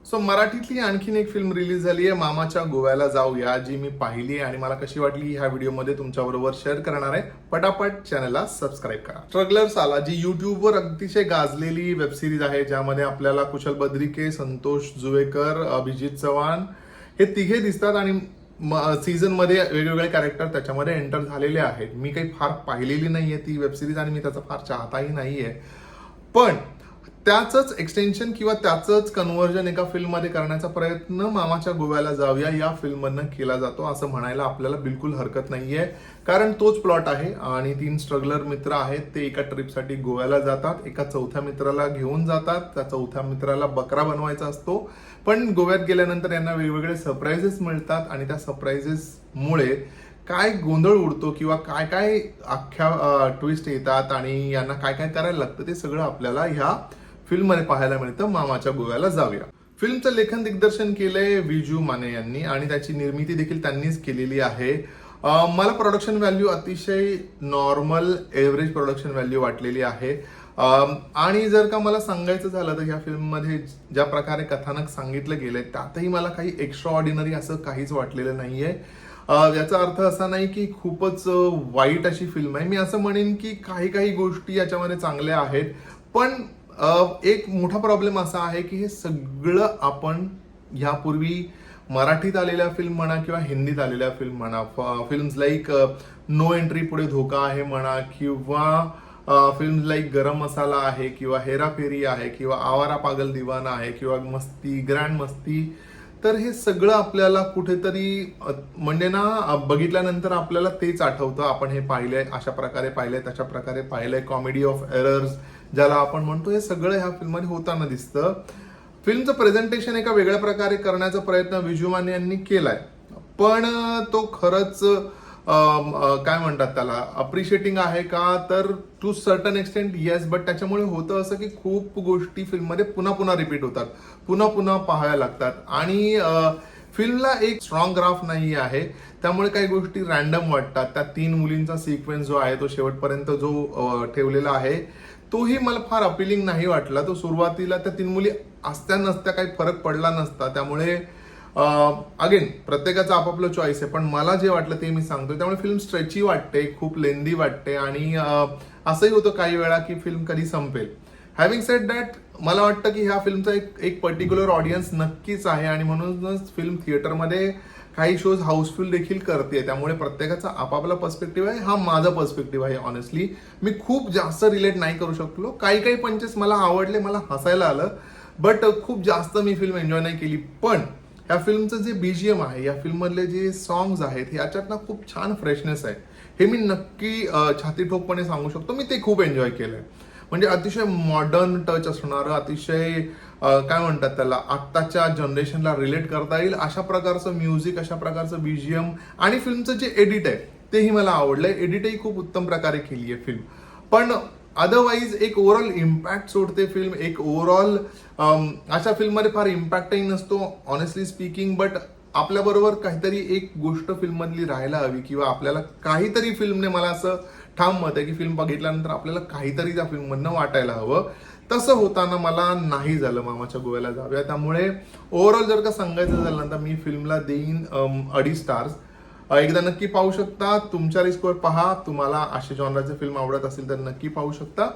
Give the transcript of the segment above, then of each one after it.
So मराठीतली आणखीन एक फिल्म रिलीज झाली आहे, मामाच्या गोव्याला जाऊया, जी मी पाहिली आणि मला कशी वाटली ह्या व्हिडिओमध्ये तुमच्याबरोबर शेअर करणार आहे. पटापट चॅनलला सबस्क्राईब करा. स्ट्रगलर्स आला, जी युट्यूबवर अतिशय गाजलेली वेब सिरीज आहे, ज्यामध्ये आपल्याला कुशल बद्रिके, संतोष जुवेकर, अभिजित चव्हाण हे तिघे दिसतात आणि सीझन मध्ये वेगवेगळे कॅरेक्टर त्याच्यामध्ये एंटर झालेले आहेत. मी काही फार पाहिलेली नाहीये ती वेब सिरीज आणि मी त्याचा फार चाहताही नाहीये, पण त्याचंच एक्सटेन्शन किंवा त्याचंच कन्व्हर्जन एका फिल्ममध्ये करण्याचा प्रयत्न मामाच्या गोव्याला जाऊया या फिल्ममधनं केला जातो असं म्हणायला आपल्याला बिलकुल हरकत नाहीये. कारण तोच प्लॉट आहे आणि 3 स्ट्रगलर मित्र आहेत, ते एका ट्रिपसाठी गोव्याला जातात, एका चौथ्या मित्राला घेऊन जातात. त्या चौथ्या मित्राला बकरा बनवायचा असतो, पण गोव्यात गेल्यानंतर यांना वेगवेगळे सरप्राइजेस मिळतात आणि त्या सरप्राइजेसमुळे काय गोंधळ उडतो किंवा काय काय अख्ख्या ट्विस्ट येतात आणि यांना काय काय करायला लागतं ते सगळं आपल्याला ह्या फिल्ममध्ये पाहायला मिळतं. मामाच्या गोव्याला जाऊया. फिल्मचं लेखन दिग्दर्शन केलंय विजू माने यांनी आणि त्याची निर्मिती देखील त्यांनीच केलेली आहे. मला प्रोडक्शन व्हॅल्यू अतिशय नॉर्मल एव्हरेज प्रोडक्शन व्हॅल्यू वाटलेली आहे. आणि जर का मला सांगायचं झालं तर ह्या फिल्ममध्ये ज्या प्रकारे कथानक सांगितलं गेलंय त्यातही मला काही एक्स्ट्रा ऑर्डिनरी असं काहीच वाटलेलं नाहीये. याचा अर्थ असा नाही की खूपच वाईट अशी फिल्म आहे. मी असं म्हणेन की काही काही गोष्टी याच्यामध्ये चांगल्या आहेत, पण एक मोठा प्रॉब्लेम असा आहे की हे सगळं आपण ह्यापूर्वी मराठीत आलेल्या फिल्म म्हणा किंवा हिंदीत आलेल्या फिल्म म्हणा, फिल्म्स लाईक नो एंट्री पुढे धोका आहे म्हणा, किंवा फिल्म्स लाईक गरम मसाला आहे, किंवा हेराफेरी आहे, किंवा आवारा पागल दिवाना आहे, किंवा मस्ती ग्रँड मस्ती, तर हे सगळं आपल्याला कुठेतरी म्हणजे ना बघितल्यानंतर आपल्याला तेच आठवतं. आपण हे पाहिलंय, अशा प्रकारे पाहिलंय, तशा प्रकारे पाहिलंय. कॉमेडी ऑफ एरर्स ज्याला आपण म्हणतो, हे सगळं ह्या फिल्ममध्ये होताना दिसतं. फिल्मचं प्रेझेंटेशन एका वेगळ्या प्रकारे करण्याचा प्रयत्न विजू माने यांनी केलाय, पण तो खरंच काय म्हणतात त्याला अप्रिशिएटिंग आहे का, तर to certain extent yes, but त्याच्यामुळे होतं असं की खूप गोष्टी फिल्ममध्ये पुन्हा पुन्हा रिपीट होतात, पुन्हा पुन्हा पाहायला लागतात आणि फिल्मला एक स्ट्रॉंग ग्राफ नाही आहे, त्यामुळे काही गोष्टी रॅन्डम वाटतात. त्या 3 मुलींचा सिक्वेन्स जो आहे तो शेवटपर्यंत जो ठेवलेला आहे तोही मला फार अपिलिंग नाही वाटला. तो सुरुवातीला त्या 3 मुली असत्या नसत्या काही फरक पडला नसता. त्यामुळे अगेन प्रत्येकाचा आपापलं चॉईस आहे, पण मला जे वाटलं ते मी सांगतोय. त्यामुळे फिल्म स्ट्रेची वाटते, खूप लेंदी वाटते आणि असंही होतं काही वेळा की फिल्म कधी संपेल. हॅव्हिंग सेड दॅट, मला वाटतं की ह्या फिल्मचा एक पर्टिक्युलर ऑडियन्स नक्कीच आहे आणि म्हणूनच फिल्म थिएटरमध्ये काही शोज हाऊसफुल देखील करते. त्यामुळे प्रत्येकाचा आपापला पर्स्पेक्टिव्ह आहे. हा माझा पर्स्पेक्टिव्ह आहे. ऑनेस्टली मी खूप जास्त रिलेट नाही करू शकलो. काही काही पंचेस मला आवडले, मला हसायला आलं, बट खूप जास्त मी फिल्म एन्जॉय नाही केली. पण या फिल्मचं जे बीजीएम आहे, या फिल्ममधले जे सॉंग्स आहेत, याच्यात ना खूप छान फ्रेशनेस आहे. हे मी नक्की छाती ठोकपणे सांगू शकतो. मी ते खूप एन्जॉय केलंय. म्हणजे अतिशय मॉडर्न टच असणारं, अतिशय काय म्हणतात त्याला आत्ताच्या जनरेशनला रिलेट करता येईल अशा प्रकारचं म्युझिक, अशा प्रकारचं बीजीएम आणि फिल्मचं जे एडिट आहे तेही मला आवडलंय. एडिटही खूप उत्तम प्रकारे केली आहे फिल्म, पण अदरवाईज एक ओव्हरऑल इम्पॅक्ट सोडते फिल्म. एक ओव्हरऑल अशा फिल्ममध्ये फार इम्पॅक्टही नसतो ऑनेस्टली स्पीकिंग, बट आपल्याबरोबर काहीतरी एक गोष्ट फिल्ममधली राहायला हवी किंवा आपल्याला काहीतरी फिल्मने, मला असं ठाम मत आहे की फिल्म बघितल्यानंतर आपल्याला काहीतरी त्या फिल्ममधनं वाटायला हवं. तसं होताना मला नाही झालं मामाच्या गोव्याला जाऊया. त्यामुळे ओव्हरऑल जर का सांगायचं झालं तर मी फिल्मला देईन 2.5 स्टार्स. एकदा नक्की पाहू शकता, तुमच्या रिस्कवर पहा. तुम्हाला अशा जॉनराचे फिल्म आवडत असेल तर नक्की पाहू शकता.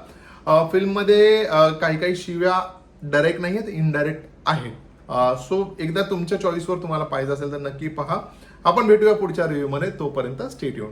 फिल्ममध्ये काही काही शिव्या डायरेक्ट नाही आहेत, इनडायरेक्ट आहेत. सो एकदा तुमच्या चॉईसवर तुम्हाला पाहिजे असेल तर नक्की पहा. आपण भेटूया पुढच्या रिव्ह्यूमध्ये. तोपर्यंत स्टे ट्यून्ड.